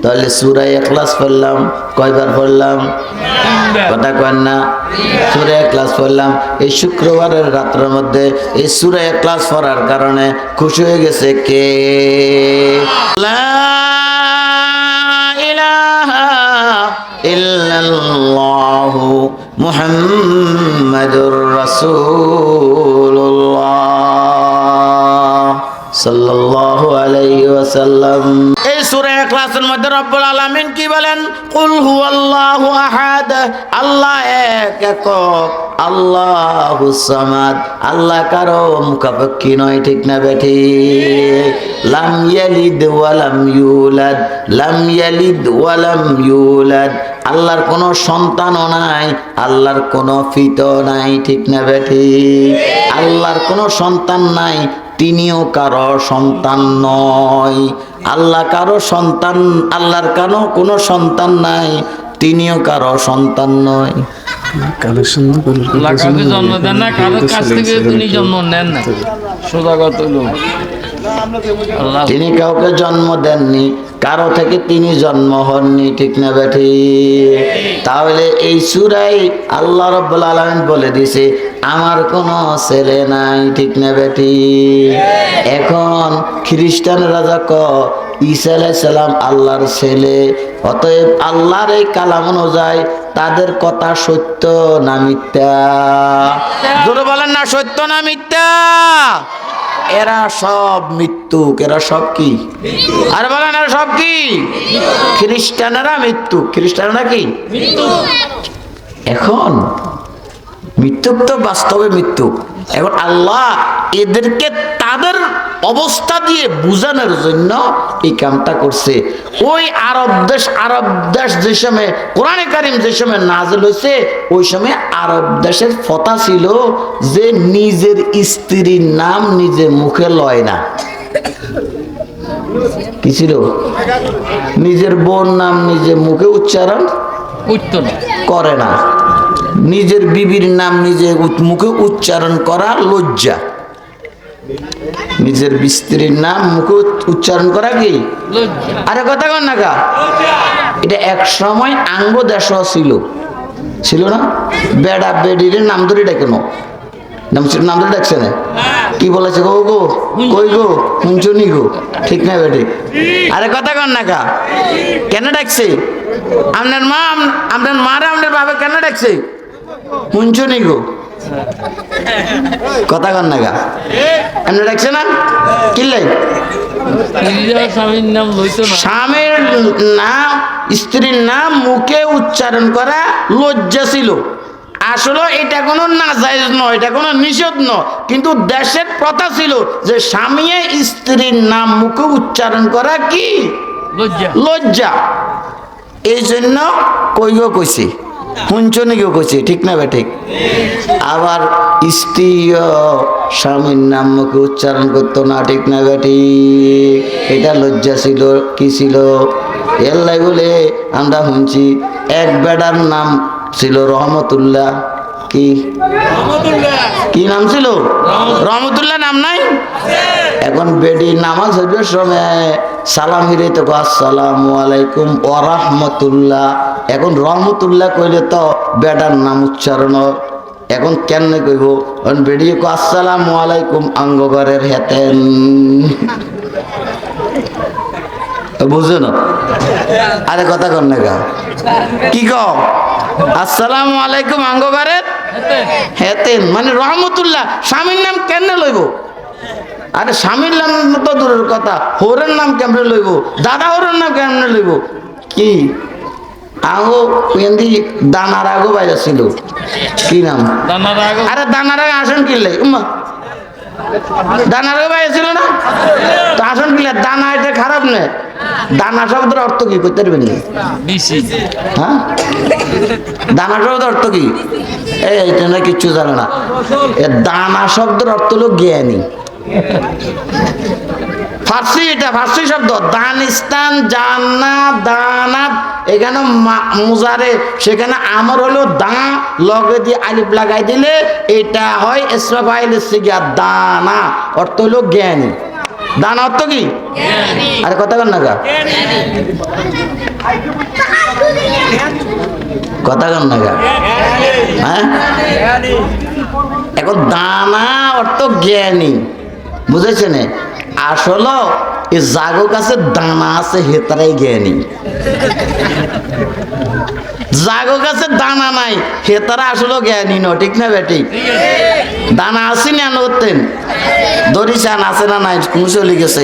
তাহলে সূরা ইখলাস পড়লাম কয়বার পড়লাম? কথা কন না? সূরা ইখলাস পড়লাম। এই শুক্রবারের রাতের মধ্যে এই সূরা ইখলাস পড়ার কারণে খুশি হয়ে গেছে কে? লা ইলাহা ইল্লাল্লাহু মুহাম্মাদুর রাসূলুল্লাহ সাল্লাল্লাহু আলাইহি ওয়াসাল্লাম। এই সূরা ইখলাসের মধ্যে রব্বুল আলামিন কি বলেন? কুল হুয়াল্লাহু আহাদ, আল্লাহ এক একক, আল্লাহুস সামাদ, আল্লাহ কারো মুখাপেক্ষী নয়, ঠিক না বেঠিক? লাম ইয়ালিদ ওয়া লাম ইউলাদ, লাম ইয়ালিদ ওয়া লাম ইউলাদ, আল্লাহর কোনো সন্তানও নাই, আল্লাহর কোনো পিতা নাই, ঠিক না বেঠিক? আল্লাহর কোনো সন্তান নাই, তিনিও কারো সন্তান নয়। আল্লাহ কারো সন্তান, আল্লাহর কোনো সন্তান নাই, তিনিও কারো সন্তান নয়। জন্ম দেন না, কারো কাছ থেকে তিনি জন্ম নেন না। সোজাগত লোক, তিনি কাউকে জন্ম দেননি, কারো থেকে তিনি জন্ম হননি, ঠিক না বেঠি? তাহলে এই সূরায় আল্লাহ রাব্বুল আলামিন বলে দিছে আমার কোনো ছেলে নাই, ঠিক না বেঠি? এখন খ্রিস্টানরা যখন ঈসা আলাইহিস সালাম আল্লাহর ছেলে, অতএব আল্লাহর এই কালাম অনুযায়ী তাদের কথা সত্য না মিথ্যা? জোরে বলেন না, সত্য না মিথ্যা? এরা সব মৃত্যুক, এরা সব কি? আর বলেন এরা সব কি? খ্রিস্টানেরা মৃত্যু, খ্রিস্টানেরা কি? এখন মৃত্যুক তো বাস্তবে মৃত্যু। এখন আল্লাহ এদেরকে তাদের অবস্থা দিয়ে বুঝানোর জন্য এই কামটা করছে। ওই আরব দেশ যে সময় কোরআনে কারিম যে সময় নাযিল হয়েছে, ওই সময় আরব দেশের প্রথা ছিল যে নিজের স্ত্রীর নাম নিজে মুখে লয় না। কি ছিল? নিজের বোন নাম নিজে মুখে উচ্চারণ করে না। নিজের বিবির নাম নিজে মুখে উচ্চারণ করা লজ্জা। নিজের স্ত্রীর নাম মুখে উচ্চারণ করা কি? আরে কথা কন না কা? এটা এক সময় আঙ্গ দেশ ছিল না? বেড়া বেডির নাম ধরে ডাকে নাম ধরে ডাকছে না? কি বলেছে? গো গো কই গো শুনছনি গো, ঠিক না বেটি? আরে কথা কন না কা? কেন ডাকছে? আপনার মারা আপনার বাবা কেন ডাকছে? শুনছনি গো, কথা কন না গা? এমনি ডাকছে না? কিল্লাই স্বামীর নাম স্ত্রীর নাম মুখে উচ্চারণ করা লজ্জা ছিল। আসলে এটা কোনো নাজায়েজ নয়, এটা কোনো নিষেধ নয়, কিন্তু দেশের প্রথা ছিল যে স্বামী স্ত্রীর নাম মুখে উচ্চারণ করা কি? লজ্জা। এই জন্য কইও কইছে, শুনছনিকেও কইছে, ঠিক না বে ঠিক? আবার স্ত্রীও স্বামীর নাম মুখে উচ্চারণ করতো না, ঠিক না বে ঠিক? এটা লজ্জা ছিল। কি ছিল? এল্লাই বলে আমরা শুনছি এক বেড়ার নাম ছিল রহমতুল্লাহ। কি নাম ছিল? রহমতুল্লাহ নাম নাই? এখন বেডি নামাজ হইবার সময় সালাম হিরে তো আসসালামু আলাইকুম ওয়া রাহমাতুল্লাহ। এখন রহমতুল্লাহ কইলে তো বেডার নাম উচ্চারণ। এখন কেন কইব? বেডি কো আসসালামু আলাইকুম আঙ্গঘরের হেতেন, বুঝো না? আরে কথা কন না গা? কি কও? আসসালামু আলাইকুম আঙ্গঘরের হেতেন মানে রহমতুল্লাহ। স্বামীর নাম কেন লইব? আরে স্বামীর নাম তো দূরের কথা, হরের নাম কেমনে লইব? দাদা হরের নাম কেমনে লইব? কি আগো পেন্দি দানার আগো বাইরে ছিল, কি নাম? আরে দানার আগে আসন কিনলে দানার আগে বাইরে ছিল না তো আসন কিনলে দানা, এটা খারাপ নয়। দানা শব্দের অর্থ কি করতে পারবেন? হ্যাঁ, দানা শব্দের অর্থ কি? এইটা না কিচ্ছু জানে না। দানা শব্দের অর্থ হলো জ্ঞানী। ফার্সি, এটা ফার্সি শব্দ। দানিস্তান, জান্নাত, দানাত, এখানে মুজারে, সেখানে আমর হলো দা, লগে দিয়ে আলিফ লাগাই দিলে এটা হয় ইসরা ফাইল সিগা দানা, অর্থ হলো জ্ঞানী। দান অর্থ কি? আরে কথা কন না গা, কথা কন না গা। হ্যাঁ, এখন দানা অর্থ জ্ঞানী, বুঝেছেন? আসলে এই জাগো কাছে দানা আছে হেতারাই জ্ঞানী, জাগো কাছে দানা নাই হেতারা আসলে জ্ঞানী ন, ঠিক না বেটি? দানা আসি না নতেন দরিসান আছে না নাই কোন চলে গেছে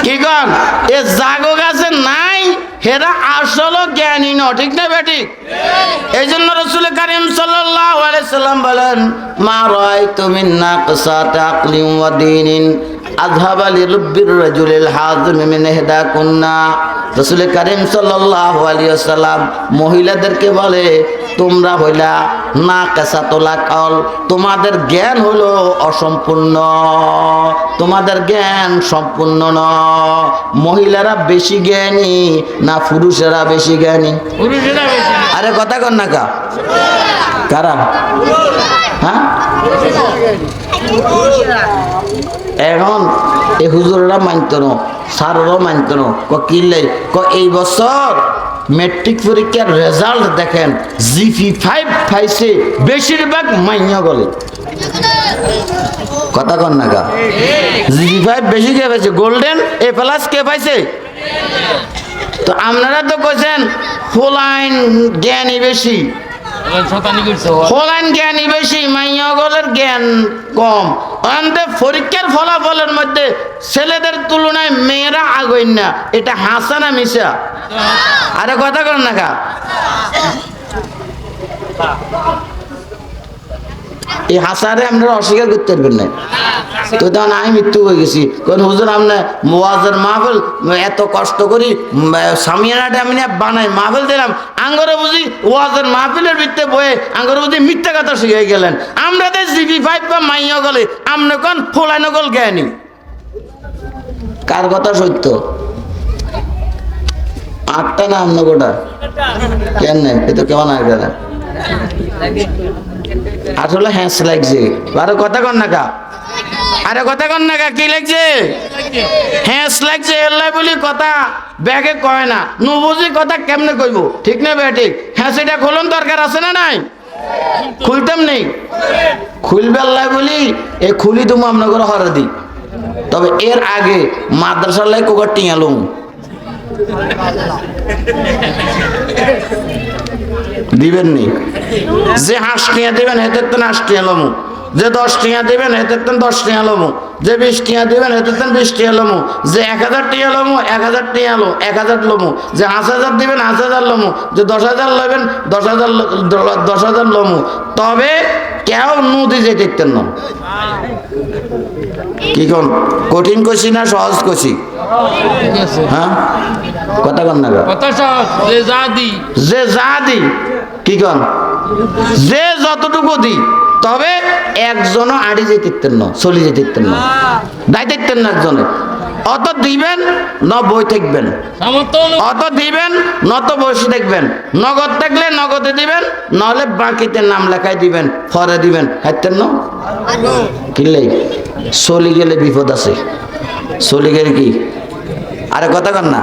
কি কন? এ জাগো কাছে নাই হেরা আসলে জ্ঞানী ন, ঠিক না বেটি? এই জন্য রাসূল কারীম সাল্লাল্লাহু আলাইহি সাল্লাম বলেন, মা রাআইতু মিন নাকসাতি আকলিন ওয়া দীনিন আযহাবা লিরুব্বির রাজুলিল হাযিম মিন ইহদাকুন্না। রাসূল কারীম সাল্লাল্লাহু আলাইহি ওয়াসাল্লাম মহিলাদেরকে বলে, তোমরা হইলা নাকাসাতুল আকল, তোমাদের জ্ঞান হলো অসম্পূর্ণ, তোমাদের জ্ঞান সম্পূর্ণ নয়। মহিলারা বেশি জ্ঞানী না পুরুষেরা বেশি জ্ঞানী? পুরুষেরা বেশি। আরে কথা কন না কা, কারা? হ্যাঁ, এখন এই হুজুরেরা মানত না, স্যাররাও মানত না। কিনলে এই বছর মেট্রিক পরীক্ষার রেজাল্ট দেখেন, GP5 পাইছে বেশিরভাগ মাইয়া গলে। কথা কন না কা, GP5 বেশি কে পাইছে? গোল্ডেন A+ কে পাইছে? তো আপনারা তো কইছেন ফলাইন জ্ঞানী বেশি, ফলাইন জ্ঞানী বেশি, মাইয়া গলের জ্ঞান কম। অন্তে পরীক্ষার ফলাফলের মধ্যে ছেলেদের তুলনায় মেয়েরা আগুন না, এটা হাসা না মিশা? আরে কথা কর না কা, এই হাসারে আপনারা অস্বীকার করতে পারবেন না। তো তখন আমি মৃত্যু হয়ে গেছি, কারণ হুজুর আপনি ওয়াজের মাহফিল এত কষ্ট করি সামিয়ানাটা আমি বানাই মাহফিল দিলাম, আঙ্গরে বুঝি ওয়াজের মাহফিলের ভিত্তে বয়ে আঙ্গরে বুঝি মিথ্যা কথা শিখে গেলেন। আমরা তো GP5 বা মাইয়া গলে, আপনি কোন ফোলাইন গল জ্ঞানী? কার কথা সত্য? আটটা না আপনি গোটা কেন নেই? এ তো কেমন আগে না আসলে হ্যাঁস লাগছে। আরে কথা কন না কা, আরে কথা কন না কা, কি লাগছে? হ্যাঁস লাগছে এল্লাই বলি কথা ব্যাগে কয় না, নুবুঝি কথা কেমনে কইব, ঠিক না বেটি? হ্যাঁ, সেটা খোলন দরকার আছে না নাই? খুলতাম নেই, খুলবে আল্লাহ বলি এ খুলি তুমি আপনার করে হরে দিই। তবে এর আগে মাদ্রাসার লাই কোকার টিয়ালুম দিবেন নি, যে হাঁস টিয়া দিবেন হেতের তো হাঁস টিয়া লমু, যে 10 টিয়া দিবেন হেতের তো 10 টিয়া লমু, যে 20 টিয়া দিবেন হেতের তো 20 টিয়া লমু, যে 1000 টিয়া লমু 1000 টিয়া লো 1000 লমু, যে 5000 দিবেন 5000 লমু, যে 10000 লবেন 10000 লমু। তবে কেউ নদী যেতে না। কি কোন কঠিন কষি না সহজ কষি? হ্যাঁ, কথা কন না কথা সহজ, যে যা দি কি কন, যে যতটুকু দি, তবে একজনও আড়ি যেতেন না, চলি যেতেন না, দায়িত্বেন না একজনে। অত দিবেন ন বই থাকবেন, অত দিবেন নত বসে দেখবেন, নগদ থাকলে নগদে দিবেন, নহলে বাকিতে নাম লেখাই দিবেন, ফরে দিবেন, হাইতেন না কিনলেই। চলি গেলে বিপদ আছে, চলি গেলে কি? আরে কথা কন না,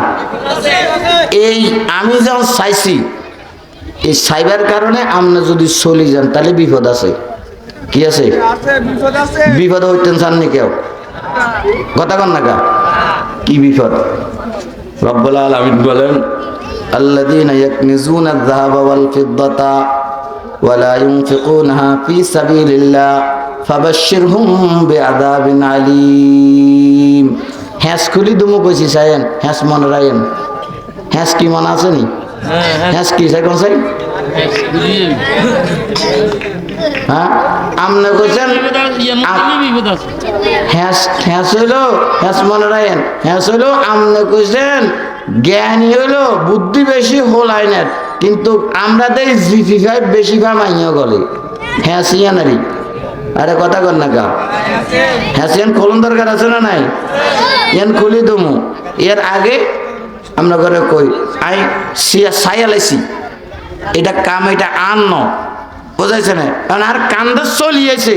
এই আমি যখন চাইছি এই সাইবার কারণে আপনি যদি চলি যান তাহলে বিপদ আছে। কি আছে? বিপদ হইতেন চাননি কেউ? কথা কন না কা, কি বিপদ? রব্বুল আলামিন বলেন, আল্লাযীনা ইয়াকনিজুনা আয-যাহাবা ওয়াল ফিদ্দাতা ওয়া লা ইউনফিকুনাহা ফী সাবিলিল্লাহ ফাবাশশিরহুম বিআযাবিন আলীম। হ্যাঁস খুলি দুমু কইছি চাইেন, হ্যাঁস মনে রাখেন। হ্যাঁস কি মনে আছে নি? হ্যাঁস কি চাই কোন চাই? হ্যাঁ, আপনি কইছেন হ্যাঁস হইলো, হ্যাঁস মনে রাখেন, হ্যাঁস হইলো আপনি কইছেন জ্ঞানী হইলো বুদ্ধি বেশি হোলাইনের, কিন্তু আমরা দেই GP5 বেশি বা মাইয়া গলে হ্যাঁস ইয়ানারি। আরে কথা কর না কা, হ্যাঁ ইয়ান খোলন দরকার আছে না নাই? ইয়ান খুলি দমু। এর আগে আমরা ঘরে কই আই সাইয়ালাইছি এটা কাম, এটা আন ন বোঝাইছে না, কারণ আর কান্দে চলিয়েছে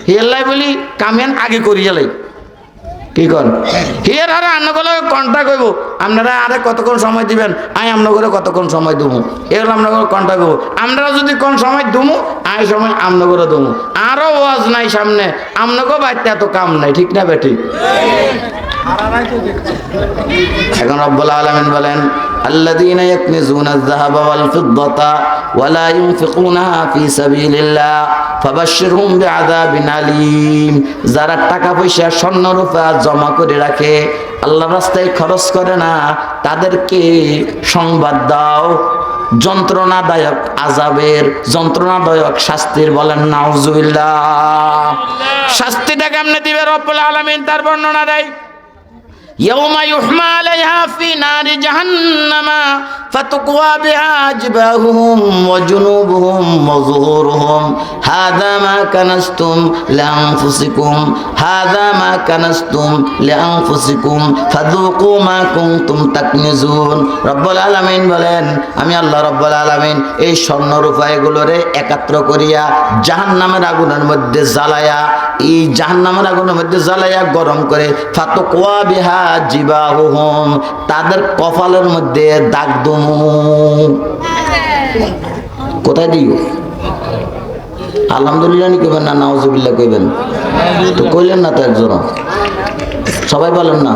হেলাই বলি কামিয়ান আগে করি যালাই। কি কন হিয়ার হারে আপনাগুলো কন্ট্যাক্ট হইব আপনারা আরে কতক্ষণ সময় দিবেন আমি আপনাগুলো কতক্ষণ সময় দেবো এগুলো আপনাগুলো কন্ট্যাক্ট হবো আপনারা যদি কোন সময় দেবো আমি সময় আপনাগুলো দেবো আরও ওয়াজ নাই সামনে আপনাকেও বাড়তে এত কাম নাই ঠিক না বেঠিক এখন রব্বুল আলামিন বলেন আল্লাযীনা ইয়াকনিজুনা আয-যাহাবা ওয়াল ফিদ্দাতা ওয়া লা ইউনফিকুনাহা ফী সাবিলিল্লাহ ফাবাশশিরহুম বিআযাবিন আলীম যারা টাকা পয়সা স্বর্ণ রূপা জমা করে রাখে আল্লাহর রাস্তায় খরচ করে না তাদেরকে সংবাদ দাও যন্ত্রণাদায়ক আযাবের যন্ত্রণাদায়ক শাস্তির বলেন নাউজুবিল্লাহ শাস্তিটা কেমনে দিবে রব্বুল আলামিন তার বর্ণনা দেয় يوم يحمى عليها في نار جهنم فتقوى بها جباههم وجنوبهم وظهورهم هذا ما كنزتم لأنفسكم هذا ما كنزتم لأنفسكم فذوقوا ما كنتم تكنزون رب العالمين বলেন আমি আল্লাহ রব্বুল আলামিন এই স্বর্ণ রূপা এগুলোরে একত্র করিয়া জাহান্নামের আগুনের মধ্যে জ্বালায়া এই জাহান্নামের আগুনের মধ্যে জ্বালায়া গরম করে ফাতুকওয়া বিহা জিবাহুম তাদের কপালের মধ্যে দাগ দমু কোথায় দিও আলহামদুলিল্লাহ কইবেন না নাউজুবিল্লাহ কইবেন তো কইলেন না তো একজন সবাই বলেন না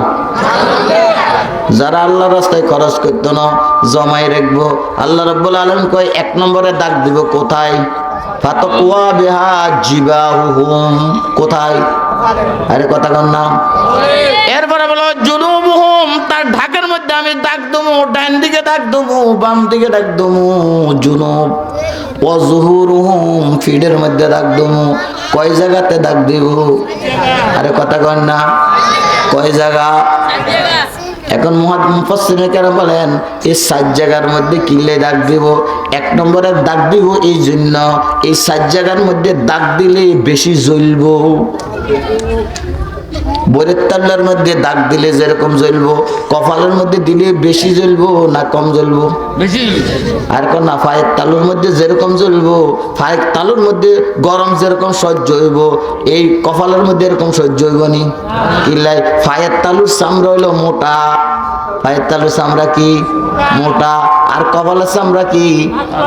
যারা আল্লাহর রাস্তায় খরচ করতো না জমাই রাখবো আল্লাহ রাব্বুল আলামিন কয় এক নম্বরে দাগ দিব কোথায় ফাতাকুয়া বিহা জিবাহুম কোথায় আরে কথা কন না এরপরে বলো জুনুবুহুম তার ঢাকের মধ্যে আমি দাগ দেবো ডান দিকে দাগ দেবো বাম দিকে দাগ দেবো জুনুব ওয়াজহুরুহুম ফিডের মধ্যে দাগ দেবো কয় জায়গাতে দাগ দেব আরে কথা কন না কয় জায়গা এখন মুফাসসিরিনে কেরাম বলেন এই 7 জায়গার মধ্যে কিলে দাগ দিব এক নম্বরে দাগ দিব এই জন্য এই 7 জায়গার মধ্যে দাগ দিলে বেশি জ্বলবো বরের তাল্লার মধ্যে দাগ দিলে যেরকম জ্বলবো কপালের মধ্যে দিলে বেশি জ্বলবো না কম জ্বলবো বেশি আর কোন না ফায়ের তালুর মধ্যে যেরকম জ্বলবো ফায়ের তালুর মধ্যে গরম যেরকম সহ্য হইব এই কপালের মধ্যে এরকম সহ্য হইব নি কিলাই ফায়ের তালুর চামড়া হইলো মোটা ফায়ের তালুর চামড়া কি মোটা আর কপালের চামড়া কি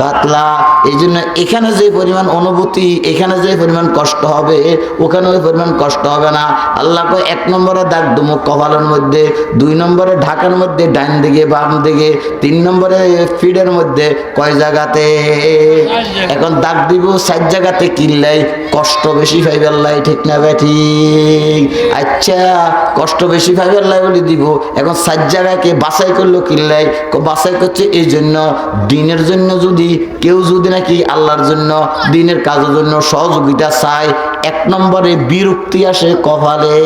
পাতলা এই জন্য এখানে যে পরিমাণ অনুভূতি এখানে যে পরিমাণ কষ্ট হবে ওখানে ওই পরিমাণ কষ্ট হবে না আল্লাহ কয় এক নম্বরে দাগ দেবো কপালের মধ্যে 2 নম্বরে ঢাকার মধ্যে ডান দিকে বাম দিকে 3 নম্বরে ফিডের মধ্যে কয় জায়গাতে এখন দাগ দিব 7 জায়গাতে কিল্লাই কষ্ট বেশি পাইবে আল্লাহ ঠিক না ভাই ঠিক আচ্ছা কষ্ট বেশি পাইবে আল্লাহ বলে দিব এখন 7 জায়গাকে বাছাই করলো কিল্লাই বাছাই করছে এই জন্য দিনের জন্য যদি কেউ যদি নাকি আল্লাহর জন্য দিনের কাজের জন্য সহযোগিতা চায় এক নম্বরে বিরক্তি আসে কপালে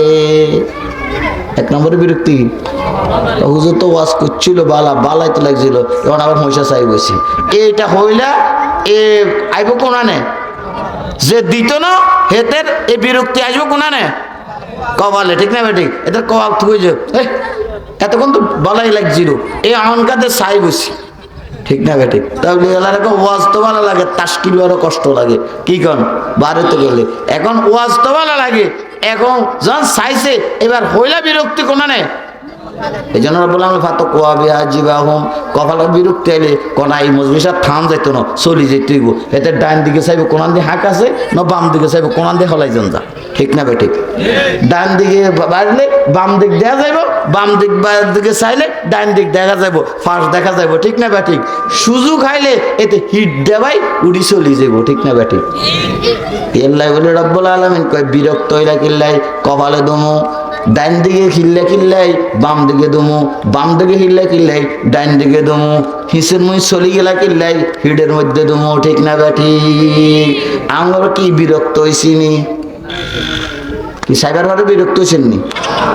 এক নম্বরে বিরক্তি হুজুর তো ওয়াজ করছিল বালাই তো লাগছিল এখন আবার মহিষা চাই বসি এইটা হইলা এ আইব কোনানে যে দিত না হেতের এই বিরক্তি আসবো কোনানে কপালে ঠিক না ঠিক এদের কপাল থুয়ে যে এতক্ষণ তো বালাই লাগছিল এই আহনকাতে চাই বসি ঠিক না ঠিক তাহলে এলাকা ওয়াজ তো ভালো লাগে তাস্কিল আরো কষ্ট লাগে কি কন বাড়িতে গেলে এখন ওয়াজ তো ভালো লাগে এখন যখন চাইছে এবার হইলা বিরক্তি কোনা নেই এই জন্য বললাম ফাতাকুয়া বিহা জিবাহুম কপালে বিরক্তি আইলে কোনা এই মজলিসা থাম যাইত না চলি যেতে হইব এতে ডান দিকে চাইব কোনান দিয়ে হাঁক আছে না বাম দিকে চাইব কোনান দিয়ে হলাই যান যা ঠিক না ঠিক ডান দিকে বাড়লে বাম দিক দেখা যাইব বাম দিকে চাইলে ডান দিক দেখা যাইব ফার্স্ট দেখা যাইব ঠিক না ঠিক সুযোগ খাইলে এতে হিট দেবাই উড়ি চলি যাইব ঠিক না ঠিক এল্লাই বলে রব্বুল আলামিন কয় বিরক্ত হইলা কিল্লাই কপালে দমু ডান দিকে খিল্লে কিল্লাই বাম দিকে দমু বাম দিকে হিল্লে কিল্লাই ডান দিকে দমু হিসের মুই চলি গেলা কিল্লাই হিডের মধ্যে দমু ঠিক না ঠিক আমরা কি বিরক্ত হইছিনি কি সাইবার ভাবে বিরক্ত হইছেন নি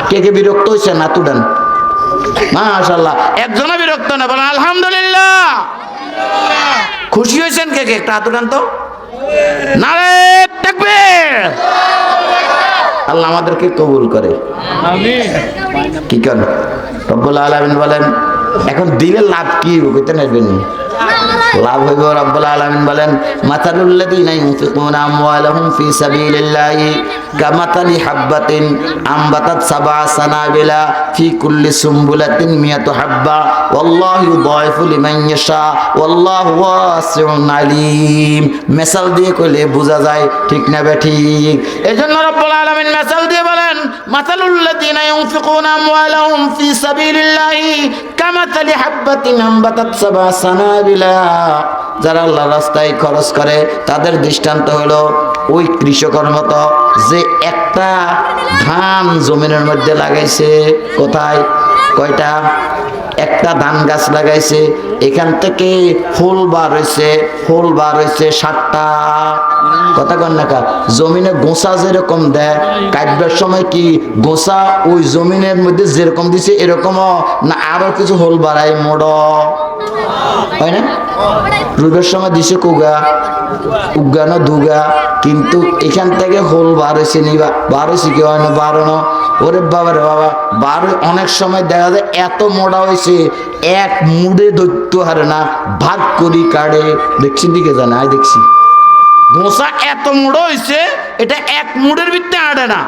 কে বিরক্ত হইছেন না তুডান মাশাআল্লাহ একজনও বিরক্ত না বলেন আলহামদুলিল্লাহ খুশি হইছেন কে একটা তুডান তো নারে তাকবীর আল্লাহ আমাদেরকে কবুল করে আমিন কি করেন রব্বুল আলামিন বলেন এখন দিলে লাভ কি কইতে নেবেন লাভ হইব। রব্বুল আলামিন বলেন মাতালুল লাযিনা ইউনফিকুনা আমওয়ালাহুম ফি সাবিলিল্লাহি কামাতালি হাববাতিন আমবাতাত সাবআ সানাবিলা ফি কুল্লি সুমবুলাতিন মিয়াতু হাব্বা ওয়াল্লাহু ইউদাইফু লিমান ইয়াশা ওয়াল্লাহু ওয়াসিউন আলিম। মিসাল দিয়ে কইলে বোঝা যায়, ঠিক না ঠিক? এজন্য রব্বুল আলামিন মিসাল দিয়ে বলেন মাতালুল লাযিনা ইউনফিকুনা আমওয়ালাহুম ফি সাবিলিল্লাহি কামাতালি হাববাতিন আমবাতাত সাবআ সানাবিলা। যারা আল্লাহর রাস্তায় খরচ করে তাদের দৃষ্টান্ত হলো ওই কৃষকের মতো যে একটা ধান জমিনের মধ্যে লাগাইছে। কোথায়? কয়টা? একটা ধান গাছ লাগাইছে, এখান থেকে ফুল বার হয়েছে, ফুল বার হয়েছে 7টা। কথা কন না কা? জমিনে গোসা যেরকম দেয়, কাটবার সময় কি গোসা ওই জমিনের মধ্যে যেরকম দিছে এরকমও না আরো কিছু হোল বাড়ায় মোড় হয় না? রুবের সময় দিছে কুগা উগানো দুগা, কিন্তু এখান থেকে হোল বার হয়েছে নিবা, বার হয়েছে কি হয় না? বারো। ওরে বাবা রে বাবা, বারো অনেক সময় দেখা যায় এত মোড়া হয়েছে এক মুড়ে দৈত্য হারে না, ভাগ করি কাড়ে। দেখছি দিকে জানে আয় দেখছি গোসা এত মুড়ো হয়েছে এটা এক মুড়ের ভিত্তে আড়ে না।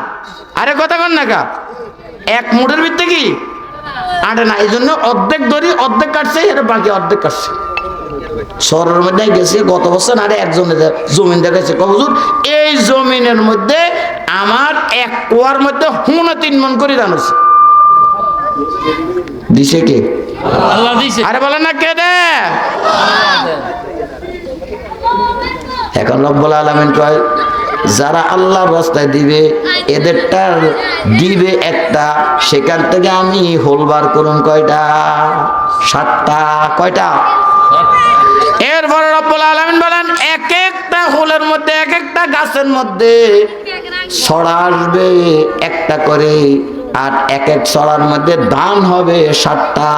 আরে কথা কন না কা? এক মুড়ের ভিত্তে কি আড়ে না, এই জন্য অর্ধেক ধরি অর্ধেক কাটছে, এটা বাকি অর্ধেক কাটছে। শহরের মধ্যে গেছে গত বছর আরে একজনের জমিন দেখাচ্ছে, হুজুর এই জমিনের মধ্যে আমার এক কুয়ার মধ্যে 3 মন করে ধান হচ্ছে। দিছে কে? আল্লাহ দিছে। আরে বলেন না কে দে? এখন রব্বুল আলামিন কয় যারা আল্লাহর রাস্তায় দিবে এদেরটা দিবে একটা, সেখান থেকে আমি হোলবার করুন কয়টা? 7টা। কয়টা? এরপরে রব্বুল আলামিন বলেন এক একটা হোলের মধ্যে এক একটা গাছের মধ্যে ছড়া আসবে একটা করে, আর এক এক ছড়ার মধ্যে ধান হবে 7টা,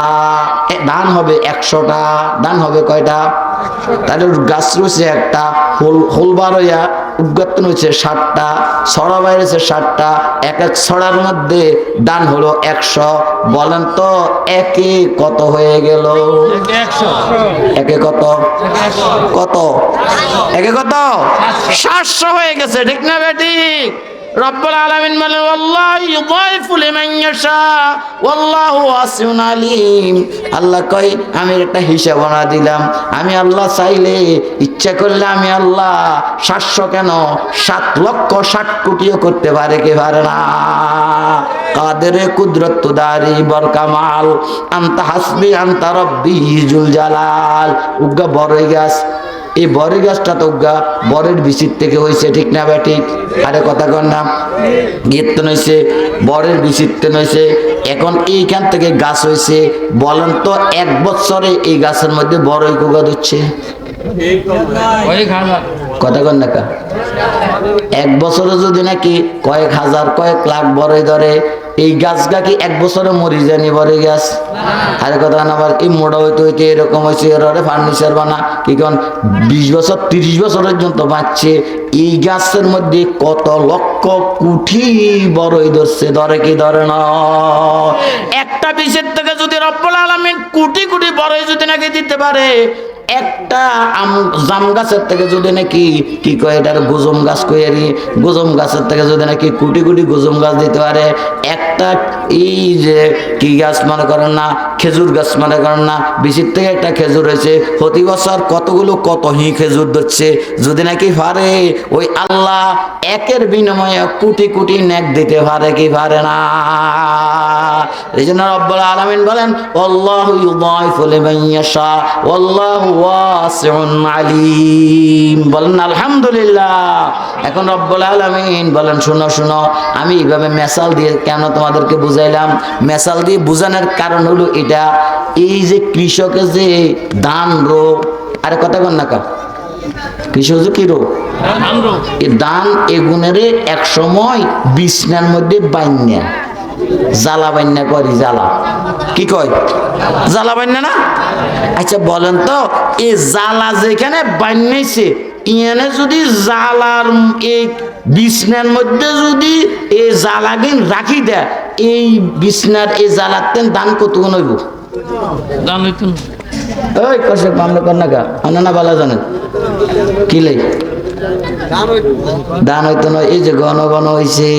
ধান হবে 100টা। ধান হবে কয়টা? তাহলে গাছ রয়েছে একটা, হোল বার হইয়া উদ্গতন হয়েছে 7টা, ছড়া বাইরেছে 7টা, এক এক ছড়ার মধ্যে ধান হলো 100। বলেন তো একে কত হয়ে গেল? 100। একে কত? কত? একে কত? 700 হয়ে গেছে, ঠিক না বেঠিক? রব্বুল আলামিন বলেন আল্লাহু ইউদাইফু লিমান ইয়াশা ওয়াল্লাহু ওয়াসিউন আলিম। আল্লাহ কয় আমি একটা হিসাব বানা দিলাম, আমি আল্লাহ চাইলে ইচ্ছা করলে আমি আল্লাহ 700 কেন 7,60,00,000,000 করতে পারে, কে পারে না? কাদেরে কুদরত দারি বর কামাল আনতা হাসবি আনতা রব্বি জুল জালাল। উগা বড়ই গাছ, এই বরের গাছটা তো বরের বিচির থেকে হয়েছে, ঠিক না ঠিক? আরে কথা কর না? গীর্তন হয়েছে বরের বিচিত্তে হয়েছে, এখন এইখান থেকে গাছ হয়েছে। বলেন তো 1 বছরে এই গাছের মধ্যে বড়ই কুগা দিচ্ছে কথা কর না কা? 1 বছরে যদি নাকি কয়েক হাজার কয়েক লাখ বড়ই ধরে, এই গাছটা কি 1 বছরে মরি যায়নি বড়ই গাছ? আরে কথা না, আবার এই মোড়া হইতে হইতে এরকম হয়েছে, এর ফার্নিচার বানা কি কোন 20 বছর 30 বছর পর্যন্ত বাঁচছে। এই গাছের মধ্যে কত লক্ষ কোটি বড়ই ধরছে, ধরে কি ধরে না? একটা বীজের থেকে যদি রব্বুল আলামিন কোটি কোটি বড়ই যদি নাকি দিতে পারে, একটা জাম গাছের থেকে যদি নাকি কি কয় এটার গুজম গাছ কইয়ারি, গুজম গাছের থেকে যদি নাকি কোটি কোটি গুজম গাছ দিতে পারে, একটা এই যে কি গাছ মনে করেন না, খেজুর গাছ মনে করেন না, বিচির থেকে একটা খেজুর হয়েছে, প্রতি বছর কতগুলো কত খেজুর ধরছে। যদি নাকি পারে ওই আল্লাহ একের বিনিময়ে কোটি কোটি নেক দিতে পারে, কি পারে না? এই জন্য রব্বুল আলামিন বলেন আল্লাহু ইউদাইফু লিমান ইয়াশা ওয়াল্লাহু ওয়াসিউন আলিম। বলেন আলহামদুলিল্লাহ। এখন রব্বুল আলামিন বলেন শুনো শুনো, আমি এইভাবে মেসাল দিয়ে কেন তোমাদেরকে বুঝাইলাম? মেসাল দিয়ে বোঝানোর কারণ হলো এটা, এই যে কৃষকের যে ধান রোগ, আরে কথা কন না কা? কৃষক যে কি রোগ? এই ধান এগুনের এক সময় বিছনার মধ্যে বাইন্যা জ্বালা বাইন্যা করি, জ্বালা কি কয়? জ্বালা বাইন্যা না? আচ্ছা বলেন তো এই জ্বালা যেখানে বান্যাইছে ইয়ানে যদি জ্বালার এই বিছনার মধ্যে যদি এই জ্বালা দিন রাখি দেয়, এই বিছনার এই জ্বালার তেন দান কতগুণ হইব? দান হইতো ওই কষক আমরা কর না গা আমরা না বালা জানেন কিলে দান হইতো না এই যে ঘন ঘন হয়েছে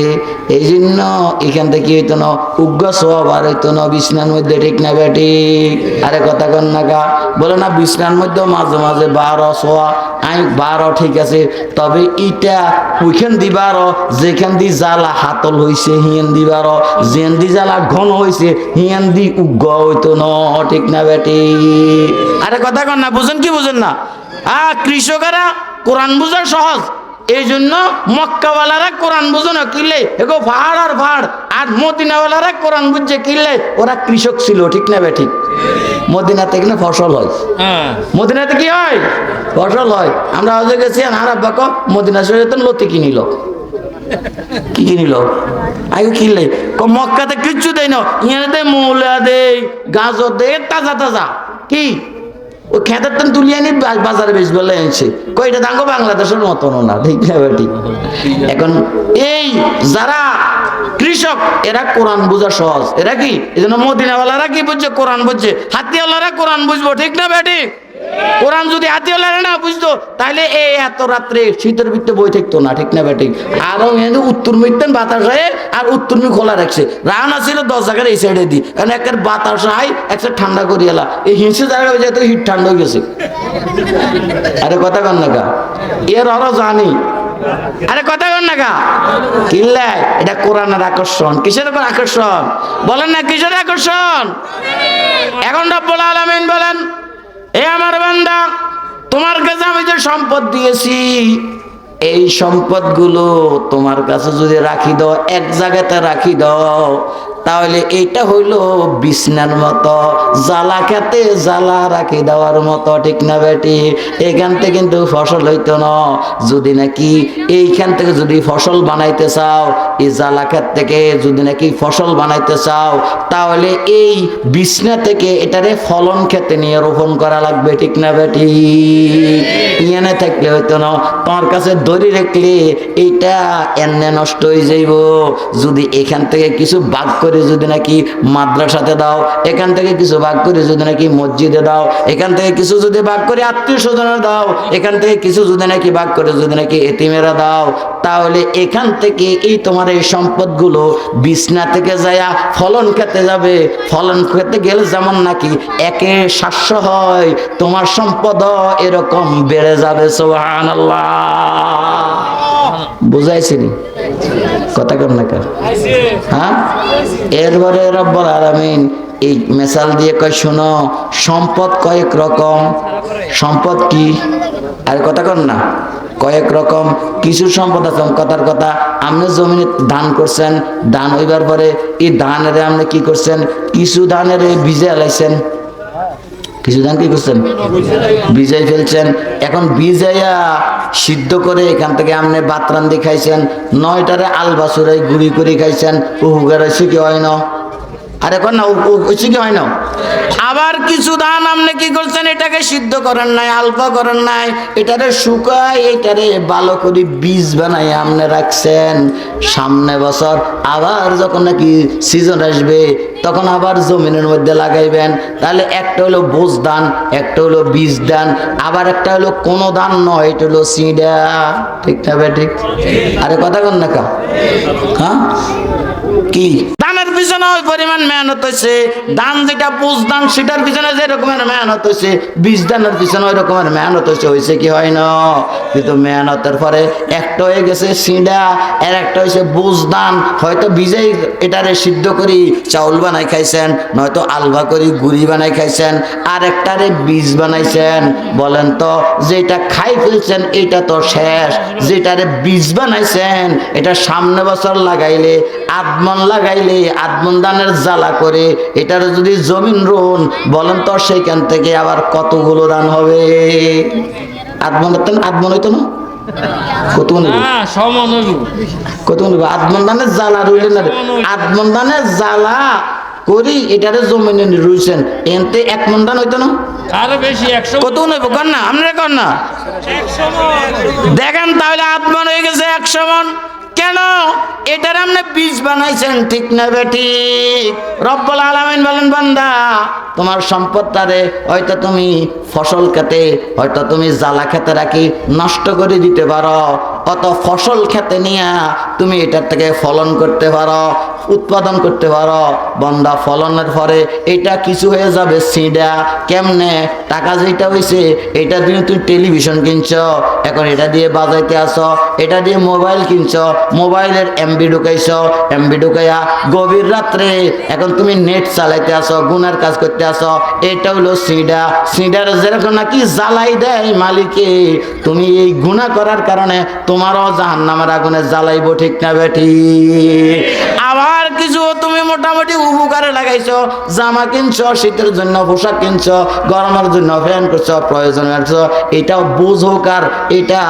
এই জন্য এখান থেকে কি হইতো না উগ্র সব আর হইতো না বিছনার মধ্যে ঠিক না বেটি আরে কথা কন না গা বলে না বিছনার মধ্যে মাঝে মাঝে 12 সোয়া আমি 12 ঠিক আছে তবে ইটা ওইখান দি 12 যেখান দি জ্বালা হাতল হইছে হিয়ান দি 12 যেন দি জ্বালা ঘন হইছে হিয়ান দি উগ্র হইতো না ঠিক না বেটি আরে কথা কন না বুঝেন কি বুঝেন না কৃষকেরা কোরআন বুঝা সহজ এই জন্য মক্কাওয়ালারা কোরআন বুঝো না কিনলে এগো পাহাড় আর পাহাড় আর মদিনাওয়ালারা কোরআন বুঝছে কিনলে ওরা কৃষক ছিল ঠিক না বে ঠিক মদিনাতে কিনা ফসল হয় মদিনাতে কি হয় ফসল হয় আমরা হজে গেছি আর আব্বা কো মদিনা শরীরে লতি কিনিল কি কিনিল আগে কিনলে ক মক্কাতে কিচ্ছু দেয় না ইয়াতে মূলা দেয় গাজর দেয় তাজা তাজা কি ও খেতের তেন তুলিয়ে আনি বাজারে বেশ বলে আনছে কইটা দাঙ্গো বাংলাদেশের মতন না ঠিক না বেটি এখন এই যারা কৃষক এরা কোরআন বোঝা সহজ এরা কি এই জন্য মদিনাওয়ালারা কি বুঝছে কোরআন বুঝছে হাতিওয়ালারা কোরআন বুঝবো ঠিক না বেটি কোরআন যদি হাতিওয়ালারা না বুঝতো তাহলে এই এত রাত্রে শীতের ভিতরে বই থাকতো না ঠিক না বেটি আরো উত্তর মিটতেন বাতাস হয় আর উত্তর মি খোলা রাখছে রানা ছিল 10 জায়গার এই সাইডে দি কারণ একের বাতাস হয় একটা ঠান্ডা করি এলা এই হিংসে জায়গা যেত হিট ঠান্ডা হয়ে গেছে আরে কথা কন না গা এর আরো জানি আরে কথা কন না গা কিল্লা এটা কোরআনের আকর্ষণ কিসের উপর আকর্ষণ বলেন না কিসের আকর্ষণ এখন রব্বুল আলামিন বলেন এ আমার বান্দা তোমার কাছে আমি যে সম্পদ দিয়েছি এই সম্পদগুলো তোমার কাছে যদি রাখি দাও এক জায়গাতে রাখি দাও তাহলে এটা হইল বিছনার মতো জ্বালা খেতে জ্বালা রাখি দেওয়ার মতো ঠিক না বেটি এখান থেকে কিন্তু ফসল হইতো না যদি নাকি এইখান থেকে যদি ফসল বানাইতে চাও এই জ্বালা খেত থেকে যদি নাকি ফসল বানাইতে চাও তাহলে এই বিছনা থেকে এটারে ফলন খেতে নিয়ে রোপণ করা লাগবে ঠিক না বেটি ইয়ানে থাকলে হইতো না তোমার কাছে ধরে রাখলে এইটা এনে নষ্ট হয়ে যাইব যদি এখান থেকে কিছু ভাগ করে যদি নাকি মাদ্রাসাতে দাও এখান থেকে কিছু ভাগ করে যদি নাকি মসজিদে দাও এখান থেকে কিছু যদি ভাগ করে আত্মীয় স্বজনে দাও এখান থেকে কিছু যদি নাকি ভাগ করে যদি নাকি এতিমেরা দাও তাহলে এখান থেকে এই তোমার এই সম্পদগুলো বিছনা থেকে যায় ফলন খেতে যাবে ফলন খেতে গেলে যেমন নাকি 700 হয় তোমার সম্পদ এরকম বেড়ে যাবে সুবহানাল্লাহ বুঝাইছিনি কথা কর না কেন হ্যাঁ এরপরে রব্বুল আলামিন এই মিসাল দিয়ে কয় শোনো সম্পদ কয়েক রকম সম্পদ কি আর কথা কর না কয়েক রকম কিছু সম্পদ আছে কথার কথা আপনি জমিনে ধান করছেন ধান হইবার পরে এই ধানের আপনি কি করছেন কিছু ধানের বীজে লাইছেন কিছু ধান কি করছেন ভিজাই ফেলছেন এখন ভিজাইয়া সিদ্ধ করে এখান থেকে আপনি ভাত রান্ধি খাইছেন 9টারে আলবাসুরাই গুড়ি করে খাইছেন উহুগার হয়েছে কি হয় না আর এখন না হয়েছে কি হয় না আবার কিছু ধান আপনি কি করছেন এটাকে সিদ্ধ করেন নাই আলফা করেন নাই এটারে শুকায় এটারে ভালো করে বীজ বানাই আপনি রাখছেন সামনে বছর আবার যখন নাকি সিজন আসবে তখন আবার জমিনের মধ্যে লাগাইবেন তাহলে একটা হলো বোঝ ধান একটা হলো বীজ ধান আবার একটা হলো কোনো ধান নয় এটা হলো সিডা ঠিক না ঠিক আরে কথা কন না কা হ্যাঁ কি ধানের পিছনে ওই পরিমাণ মেহনত হয়েছে ধান যেটা বোঝ ধান সেটার পিছনে যে রকমের মেহনত হয়েছে বীজ ধানের পিছনে ওই রকমের মেহনত হয়েছে কি হয় না কিন্তু মেহনতের পরে একটা হয়ে গেছে সিডা আর একটা হয়েছে বোঝ ধান হয়তো বীজেই এটারে সিদ্ধ করি চাউল বানাই খাইছেন নয়তো আলভা করি গুড়ি বানাই খাইছেন আর একটারে বীজ বানাইছেন বলেন তো যেটা খাই ফেলছেন এটা তো শেষ যেটারে বীজ বানাইছেন এটা সামনে বছর লাগাইলে আদমন লাগাইলে আদমন ধানের জ্বালা করে এটার যদি জমিন রোন বলেন তো সেইখান থেকে আবার কতগুলো ধান হবে আদমন হইতো না কতগুলো আদমন ধানের জ্বালা রইলেন না আদমন ধানের জ্বালা করি এটারে জমিনে রইছেন এনতে 1 মণ ধান হইতো না আরো বেশি 100 কত হইব কর না আমরা কর না 100 মণ দেখেন তাহলে আদমন হয়ে গেছে 100 মণ কেন? এটার আপনি বীজ বানাইছেন, ঠিক না বেঠিক? রব্বুল আলামিন বলেন, বান্দা তোমার সম্পদটারে হয়তো তুমি ফসল খেতে, হয়তো তুমি জ্বালা খেতে রাখি নষ্ট করে দিতে পারো, অত ফসল খেতে নিয়ে তুমি এটার থেকে ফলন করতে পারো, উৎপাদন করতে পারো। বান্দা ফলনের পরে এটা কিছু হয়ে যাবে সিডা। কেমনে? টাকা যেটা হয়েছে এটা দিয়ে তুমি টেলিভিশন কিনছ, এখন এটা দিয়ে বাজাইতে আসো, এটা দিয়ে মোবাইল কিনছ, মোবাইলের এমবি ঢুকাইছ, এমবি ঢুকাইয়া গভীর রাত্রে এখন তুমি নেট চালাইতে আসো, গুনার কাজ করতে আসো। এটা হলো সিডা। সিডার যেরকম নাকি জ্বালাই দেয় মালিকে, তুমি এই গুনাহ করার কারণে তোমারও জাহান্নামের আগুনে জ্বালাইব, ঠিক না বেঠি? আবার কিছু তুমি মোটামুটি উপকারে লাগাইছো, জামা কিনছো, শীতের জন্য পোশাক কিনছো, গরমের জন্য ফ্যান করছো, প্রয়োজন করছো, এটাও বুঝোক আর এটা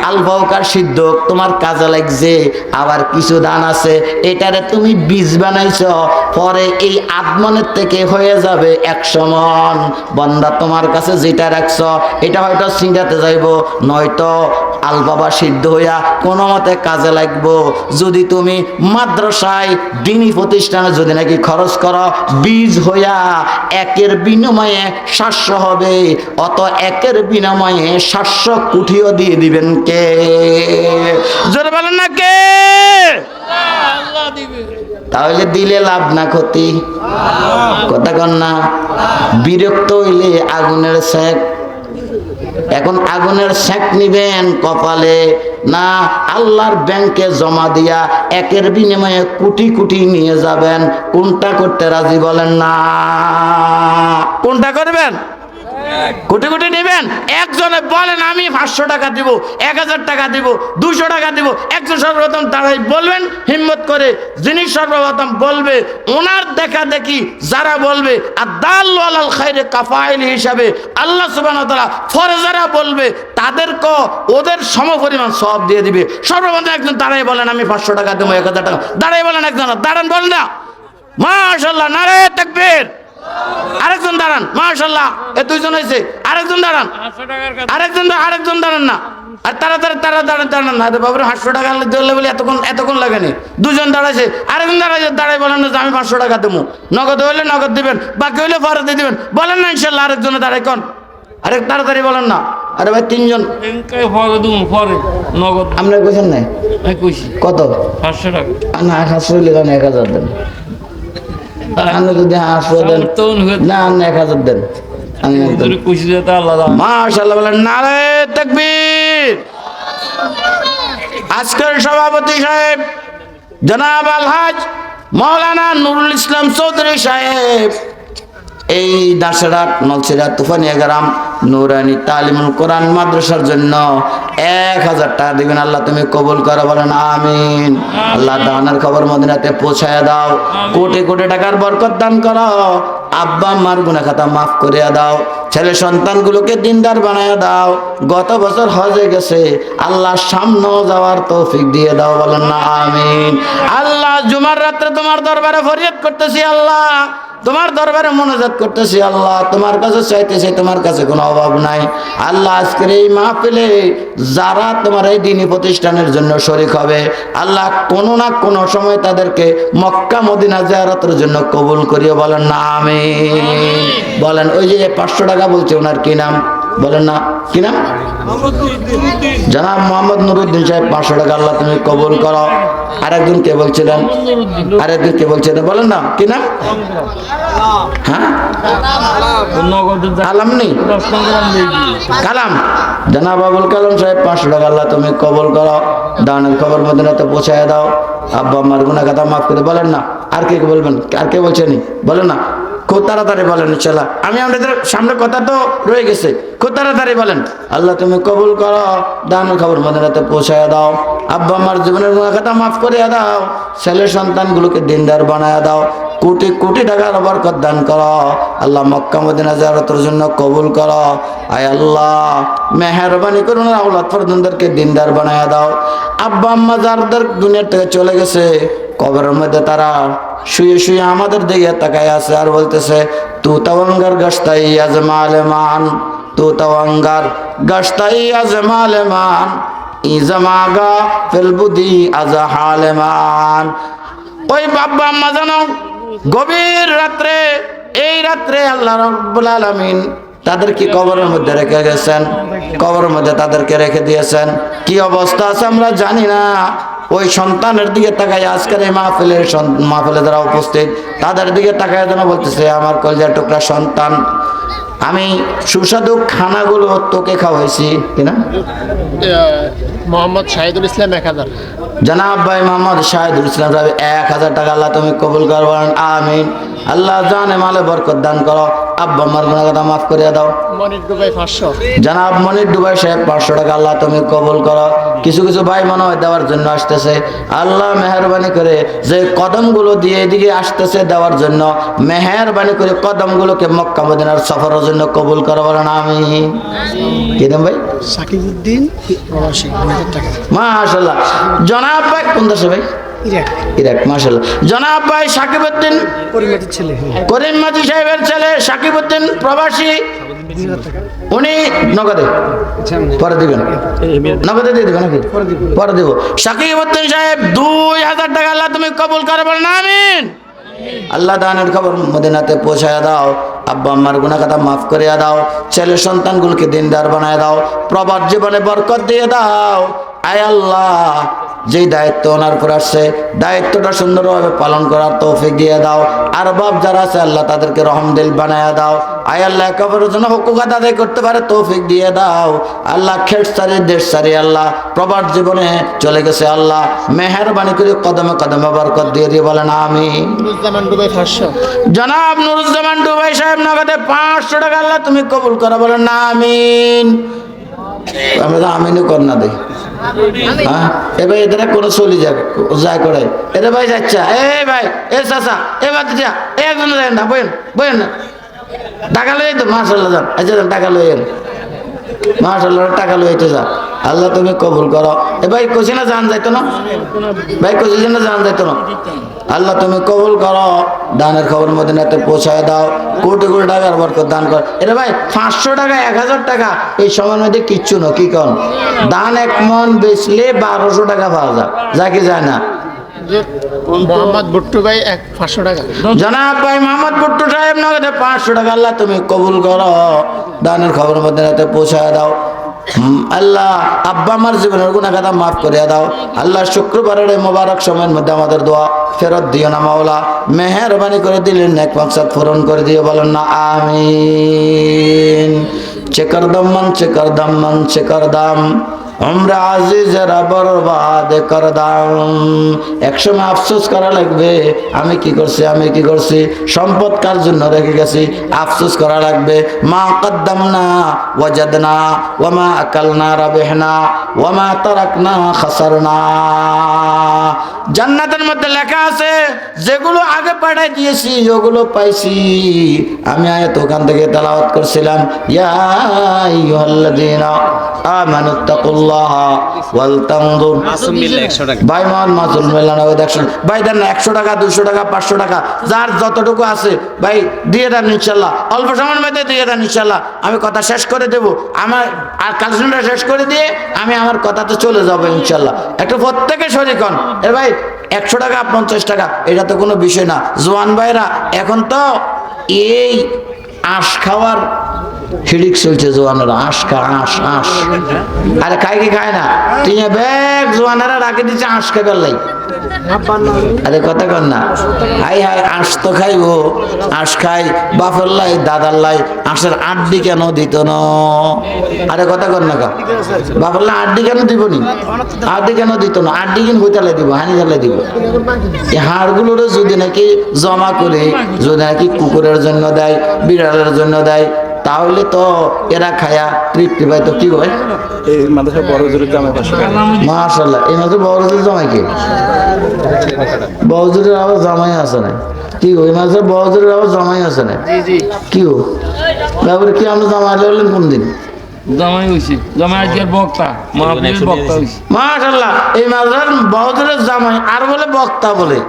আলফা হোক আর সিদ্ধ হোক তোমার কাজে লাগছে। আবার কিছু দান আছে এটারে তুমি বীজ বানাইছো, পরে এই আদমনের থেকে হয়ে যাবে 100 মন। বান্দা তোমার কাছে যেটা রাখছো এটা হয়তো সিঙ্গাতে যাইবো, নয়তো আলফা বা সিদ্ধ হইয়া কোনো মতে কাজে লাগবো। যদি তুমি মাদ্রাসায় দিনী প্রতিষ্ঠানে যদি নাকি খরচ করো, বীজ হইয়া একের বিনিময়ে 700 হবে, অত একের বিনিময়ে 700 কোটিও দিয়ে দিবেন কে? জোরে বলেন না কে? আল্লাহ দিবে। তাহলে দিলে লাভ না ক্ষতি? কথা কন না? বিরক্ত হইলে আগুনের সেক, এখন আগুনের সেক নিবেন কপালে না আল্লাহর ব্যাংকে জমা দিয়া একের বিনিময়ে কোটি কোটি নিয়ে যাবেন? কোনটা করতে রাজি বলেন না? কোনটা করবেন? কোটি কোটি নেবেন? একজনে বলেন আমি 500 টাকা দিব, 1000 টাকা দিব, 200 টাকা দিব। একজন সর্বপ্রথম তারাই বলবেন হিম্মত করে, যিনি সর্বপ্রথম বলবে ওনার দেখা দেখি যারা বলবে আর দাল্লু আলাল খায়রে কাফাইল হিসাবে আল্লাহ সুবহানাহু ওয়া তাআলা ফরে যারা বলবে তাদেরকে ওদের সমপরিমাণ সওয়াব দিয়ে দিবে। সর্বপ্রথম একজন দাঁড়াই বলেন আমি 500 টাকা দেবো, 1000 টাকা। দাঁড়াই বলেন একজন, দাঁড়ান বলেন না মাশাআল্লাহ, নারে তাকবীর। আরেকজন দাঁড়ান, মাশাআল্লাহ, এ দুইজন হয়েছে। আরেকজন দাঁড়ান, আরেকজন দাঁড়ান না, আর তারা দাঁড়ান না। বাবুরে 500 টাকা দিলে বলে এতক্ষণ লাগেনি। দুজন দাঁড়াইছে, আরেকজন দাঁড়াই বলেন না যে আমি 500 টাকা দেবো, নগদ হইলে নগদ দিবেন, বাকি হইলে পরে দিয়ে দিবেন, বলেন না ইনশাল্লাহ। আরেকজনে দাঁড়াই কোন, আরেক তাড়াতাড়ি বলেন না। আরে ভাই তিনজন নগদ আপনার কইছেন নাই? কত? 500 টাকা না 500 হইলে 1000 দেন। যদি 500 দেন না 1000 দেন। মাশাআল্লাহ বলেন নারে তাকবীর। আজকের সভাপতি সাহেব জনাব আলহাজ মাওলানা নুরুল ইসলাম চৌধুরী সাহেব এই দাসেরাট নলছিরা তুফানিয়া গ্রাম নুরানি তালিমুল কোরআন মাদ্রাসার জন্য 1000 টাকা দিবেন। আল্লাহ তুমি কবুল করো, বলেন আমিন। আল্লাহ দানের খবর মদিনাতে পৌঁছায় দাও, কোটি কোটি টাকার বরকত দান করো, আব্বা আম্মার গুনাহ খাতা মাফ করে দাও, ছেলে সন্তানগুলোকে দিনদার বানায় দাও। গত বছর হজে গেছে, আল্লাহ সামনেও যাওয়ার তৌফিক দিয়ে দাও, বলেন না আমিন। আল্লাহ জুমার রাত্রে তোমার দরবারে ফরিয়াদ করতেছি, আল্লাহ তোমার দরবারে মোনাজাত করতেছি, আল্লাহ তোমার কাছে চাইতেছি, তোমার কাছে কোনো অভাব নাই। আল্লাহ আজকের এই মাহফিলে যারা তোমার এই দ্বীনি প্রতিষ্ঠানের জন্য শরীক হবে, আল্লাহ কোনো না কোনো সময় তাদেরকে মক্কা মদিনা জিয়ারতের জন্য কবুল করিও, বলেন না আমিন। বলেন ওই যে 500 টাকা বলছে ওনার কি নাম বলেন না, কি নাম? জনাব মোহাম্মদ নুরুদ্দিন সাহেব 500 টাকা আল্লাহ তুমি কবুল করো। আরেকজন কে বলছিলেন? আরেকজন কে বলছিলেন বলেন না, কি নাম? হ্যাঁ কালাম নেই, কালাম। জনাব আবুল কালাম সাহেব 500 টাকা আল্লাহ তুমি কবুল করো, দানের খবর মদিনাতে পৌঁছায় দাও, আব্বা আমার গুনাহ খাতা মাফ করে। বলেন না, আর কে বলবেন? আর কে বলছেন? বলেন না, খুব তাড়াতাড়ি বলেন ইনশাআল্লাহ। আমি আমাদের সামনে কথা তো রয়ে গেছে, খুব তাড়াতাড়ি বলেন। আল্লাহ তুমি কবুল করো, দানের খবর মদিনাতে পৌঁছায় দাও, আব্বা আমার জীবনের গুনাহ খাতা মাফ করে দাও, ছেলে সন্তানগুলোকে দিনদার বানায় দাও, কোটি কোটি টাকার বরকত দান করো। আল্লাহ মক্কা মদিনা জিয়ারতের জন্য কবুল করো। আয় আল্লাহ মেহেরবানি করুন, আওলাদ ফরজনদেরকে দিনদার বানায় দাও। আব্বা আম্মা যাদের দুনিয়ার থেকে চলে গেছে, কবরের মধ্যে তারা শুয়ে শুয়ে আমাদের দিকে তাকায় আছে আর বলতেছে তু তাওয়াঙ্গার গাস্তাই আজমালে মান, তু তাওয়াঙ্গার গাস্তাই আজমালে মান, ইজামাগা ফিলবুদি আজহালেমান। ওই বাবা আম্মা জানো গভীর রাত্রে, এই রাত্রে আল্লাহ রাব্বুল আলামিন তাদেরকে কবরের মধ্যে রেখে গেছেন, কবরের মধ্যে তাদেরকে রেখে দিয়েছেন। কি অবস্থা আছে আমরা জানি না। ওই সন্তানের দিকে তাকাই, আজকের এই মাহফিলে যারা উপস্থিত তাদের দিকে তাকাই যেন বলতেছে, আমার কলিজার টুকরা সন্তান, আমি সুস্বাদু খানাগুলো তোকে খাওয়াইছি কিনা। মোহাম্মদ শাহিদুল ইসলাম 1000। জনাব ভাই মোহাম্মদ শাহিদুল ইসলাম সাহেব 1000 টাকা আল্লাহ তুমি কবুল করবেন, আমিন। আল্লাহ জানে মালে বরকত দান করো, আব্বা আমার গুনাহ কথা মাফ করিয়া দাও। মনির ডুবাই 500। জনাব মনির ডুবাই সাহেব 500 টাকা আল্লাহ তুমি কবুল করো। কিছু কিছু ভাই মনে হয় দেওয়ার জন্য আসতেছে, আল্লাহ মেহেরবানি করে যে কদমগুলো দিয়ে এদিকে আসতেছে দেওয়ার জন্য, মেহেরবানি করে কদমগুলোকে মক্কা মদিনার সফরের জন্য কবুল করো, বলেন আমিন। কি দেন ভাই? সাকিবউদ্দিন প্রবাসী 2000 টাকা। মাশাআল্লাহ। জনাব ভাই কোন দেশে ভাই? ইরাক। ইরাক, মাশাআল্লাহ। জনাব ভাই সাকিবউদ্দিন পরিমাটির ছেলে। করিম মাঝি সাহেবের ছেলে সাকিবউদ্দিন প্রবাসী, 2000 টাকা। উনি নগদে পরে দিবেন, নগদে দিয়ে দিবেন নাকি? পরে দিব। সাকিবউদ্দিন সাহেব 2000 টাকা আল্লাহ তুমি কবুল করে, বলেন আমিন। আল্লাহ দানের খবর মদিনাতে পৌঁছায় দাও, আব্বা আম্মার গুনাহ কথা মাফ করিয়া দাও, ছেলে সন্তানগুলোকে দিনদার বানায় দাও, প্রবাদ জীবনে বরকত দিয়ে দাও। আয় আল্লাহ, যেই দায়িত্ব ওনার উপর আসছে দায়িত্বটা সুন্দরভাবে পালন করার তৌফিক দিয়ে দাও। আর বাপ যারা আছে আল্লাহ তাদেরকে রহমদিল বানায়া দাও। আয় আল্লাহ একেবারে যেন হুকুক আদায় করতে পারে তৌফিক দিয়ে দাও। আল্লাহ খেট সারি দেশ সারি আল্লাহ প্রবাদ জীবনে চলে গেছে, আল্লাহ মেহেরবানি করে কদমে কদমে বরকত দিয়ে দিয়ে, বলেন আমিন। নুরুজ্জামান ডুবাই 500। জনাব নুরুজ্জামান ডুবাই সাহেব নগদে 500 টাকা আল্লাহ তুমি কবুল করো, বলেন আমিন। আমরা তো আমিনও কর না দেই। হ্যাঁ এবার এদের কোনো চলি যাক যায় করে এদের ভাই যাচ্ছা, এই ভাই এ চাচা এ বাদ যা, একজন যায় না, বইন বইন না, টাকা লই তো মাশাআল্লাহ যান, আচ্ছা যান টাকা লই এন, মাশাআল্লাহ টাকা লই তো যা, আল্লাহ তুমি কবুল করো। এ ভাই কইছি না জান যাইতো না, ভাই কইছি না জান যাইতো না, আল্লাহ তুমি কবুল করো। দানের খবর মদিনাতে পৌঁছায় দাও, কোটি কোটি টাকার বরকত দান কর। এরে ভাই 500 টাকা 1000 টাকা এই সময়ের মধ্যে কিচ্ছু না, কি কন? দান 1 মন বেচলে 1200 টাকা পাওয়া যায়, যা কি যায় না। মোহাম্মদ ভুট্টু ভাই 500 টাকা। জনাব ভাই মোহাম্মদ ভুট্টু সাহেব নগদে 500 টাকা আল্লাহ তুমি কবুল করো। দানের খবর মদিনাতে পৌঁছায় দাও। আল্লাহ আব্বা আমার জীবনের গুনাহ খাতা মাফ করে দাও। আল্লাহ শুক্রবারের এই মোবারক সময়ের মধ্যে আমাদের দোয়া ফেরত দিও না মাওলা, মেহেরবানি করে দিলেন নেক মাকসাদ পূরণ করে দিও, বলেন না আমিন। চেকর দম মান চেকর দাম মান চেকর দাম আমরা আজিজেরা বরবাদ কর দাম। একসময় আফসোস করা লাগবে, আমি কি করছি, আমি কি করছি, সম্পদ কার জন্য রেখে গেছি, আফসোস করা লাগবে। মা কদ্দামনা ওয়াজাদনা ওয়া মা আকালনা রাবিহনা ওয়া মা তারাকনা খাসারনা। জান্নাতের মধ্যে লেখা আছে যেগুলো আগে পাঠাই দিয়েছি ওগুলো পাইছি। আমি আয়াত ওখান থেকে তেলাওয়াত করছিলাম, ইয়া আইয়ুহাল্লাযীনা আমানুত্তাকুল্লাহ ওয়াল তানজুর। ভাই মান মাসুল মিল্লাহ 100 ভাই দেন না, 100 টাকা 200 টাকা 500 টাকা যার যতটুকু আছে ভাই দিয়ে দেন ইনশাআল্লাহ, অল্প সময়ের মধ্যে দিয়ে দেন ইনশাআল্লাহ। আমি কথা শেষ করে দেব, আমার আর কালেকশনটা শেষ করে দিয়ে আমি আমার কথাতে চলে যাব ইনশাআল্লাহ। একটু প্রত্যেকে শরীক হন। এ ভাই 100 টাকা 50 টাকা এটা তো কোনো বিষয় না। জোয়ান ভাইরা এখন তো এই আঁশ খাওয়ার হিড়িক চলছে, জোয়ানেরা আঁশ খা আঁশ আঁশ, আরে খায় কি খায় না, তিন ব্যাগ জোয়ানেরা রাখে দিচ্ছে আঁশ খাইবার লাই। আরে কথা কর না, হাই হাই আঁশ তো খাইবো, আঁশ খাই বাপের লাই দাদার লাই, আঁশের আড্ডি কেন দিত না? আরে কথা কর না কা, বাপের লাই আড্ডি কেন দিব নি, আড্ডি কেন দিত না? আড্ডি কিন হইতালে দিব, হানি তালে দিব। এই হাড়গুলোরও যদি নাকি জমা করে যদি নাকি কুকুরের জন্য দেয়, বিড়ালের জন্য দেয়, তাহলে তো এরা খায়া তৃপ্তি পায়। তো কি হয় এই মাদ্রাসা বড় হুজুরের জামাই পাশে। মাশাআল্লাহ, এই মাত্র বড় হুজুর জামাই কে? বড় হুজুরের আবার জামাই আছে না? কি ওই মাত্র বড় হুজুরের আবার জামাই আছে না? কি ও ব্যাপারে কি আমরা জামাই হলেন কোন দিন? জামাই হইছে, জামাই আজকের বক্তা, মাহফিলের বক্তা হইছে। মাশাআল্লাহ, এই মাদ্রাসার বড় হুজুরের জামাই আর বলে বক্তা বলে।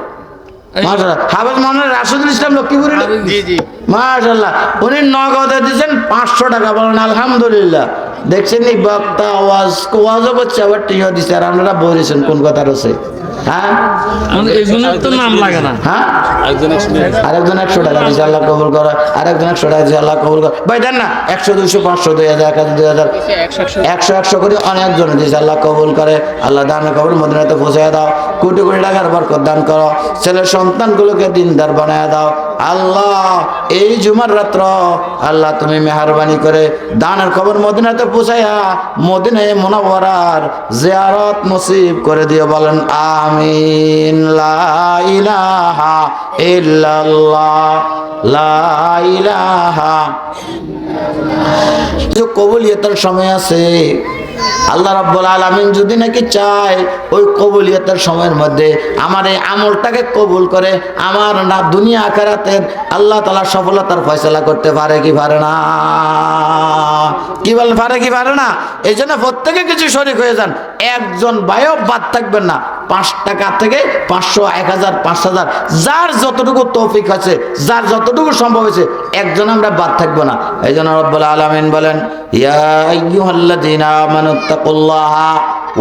মাশাআল্লাহ, হাফেজ মাওলানা রাশিদুল ইসলাম লক্ষ্মীপুরি। জি জি মাশাআল্লাহ, উনি নগদে দিয়েছেন 500 টাকা, বলেন আলহামদুলিল্লাহ। দেখছেন নি বক্তা ওয়াজও করছে আবার টিও দিচ্ছে, আর আপনারা বলেছেন কোন কথা রয়েছে? হ্যাঁ এগুলোর তো নাম লাগে না। হ্যাঁ আরেকজন 100 টাকা দিচ্ছে, আল্লাহ কবুল করে। আরেকজন 100 টাকা দিচ্ছে, আল্লাহ কবুল করে। ভাই দেন না 100 200 500 2000 1000 2000 100 করে অনেকজন দিচ্ছে, আল্লাহ কবুল করে। আল্লাহ দানের কবর মদিনাতে পৌঁছায় দাও। কোটি কোটি টাকার বরকত দান করো। ছেলের সন্তানগুলোকে দিনদার বানায় দাও আল্লাহ। এই জুমার রাত্র আল্লাহ তুমি মেহেরবানি করে দানের খবর মদিনাতে পৌঁছায়া মদিনায়ে মুনাওয়ারার জিয়ারত নসিব করে দিও, বলেন আমিন। লা ইলাহা ইল্লাল্লাহ, লা ইলাহা। কবুলিয়তের সময় আছে। আল্লাহ রাব্বুল আলামিন যদি নাকি চায় ওই কবুলিয়তের সময়ের মধ্যে আমার এই আমলটাকে কবুল করে আমার না দুনিয়া আখিরাতের আল্লাহ তাআলা সফলতার ফয়সালা করতে পারে কি পারে না? কি বলেন, পারে কি পারে না? এই জন্য প্রত্যেকে কিছু শরীক হয়ে যান, একজন ভাইও বাদ থাকবেন না। 5 টাকা থেকে 500 1000 5000 যার যতটুকু তৌফিক আছে, যার যতটুকু সম্ভব হয়েছে, একজন আমরা বাদ থাকবো না। এই জন্য রব্বুল আলামিন বলেন ইয়া আইয়ুহাল্লাযীনা আমানুত্তাকুল্লাহা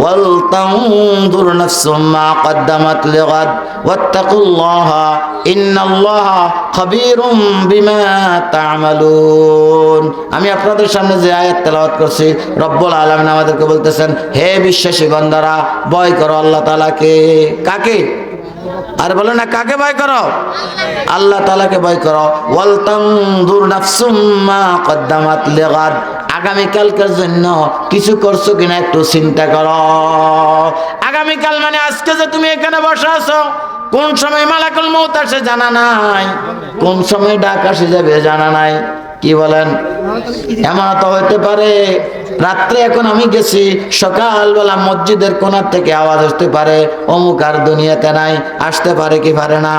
ওয়াল তানজুর নাফসুম মা কদ্দামাত লিগাদ ওয়াত্তাকুল্লাহা ইন্নাল্লাহা খাবীরুম বিমা তা'মালুন। আমি আপনাদের সামনে যে আয়াত তেলাওয়াত করছি, রব্বুল আলামিন আমাদেরকে বলতেছেন হে বিশ্বাসী বান্দারা, ভয় করো আল্লাহ তাআলাকে। কাকে? আর বলো না কাকে ভয় করো? আল্লাহ তাআলাকে ভয় করো। ওয়াল তানজুর নাফসুম মা কদ্দামাত লিগাদ, আগামীকালকার জন্য কিছু করছো কিনা একটু চিন্তা করো। আগামীকাল মানে আজকে যে তুমি এখানে বসে আছো, কোন সময় মালাকুল মউত আসে জানা নাই, কোন সময় ডাক আসে যাবে জানা নাই। কি বলেন? এমন তো হইতে পারে রাত্রে এখন আমি গেছি, সকালবেলা মসজিদের কোণার থেকে আওয়াজ আসতে পারে অমুক আর দুনিয়াতে নাই, আসতে পারে কি পারে না?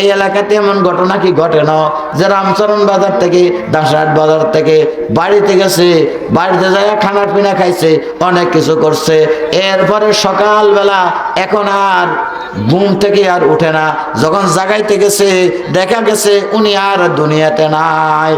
এই এলাকাতে এমন ঘটনা কি ঘটে না যে রামচরণ বাজার থেকে দাসহাট বাজার থেকে বাড়িতে গেছে, বাড়িতে যায় খানা পিনা খাইছে, অনেক কিছু করছে, এরপরে সকালবেলা এখন আর ঘুম থেকে আর উঠে না, যখন জাগাইতে গেছে দেখা গেছে উনি আর দুনিয়াতে নাই।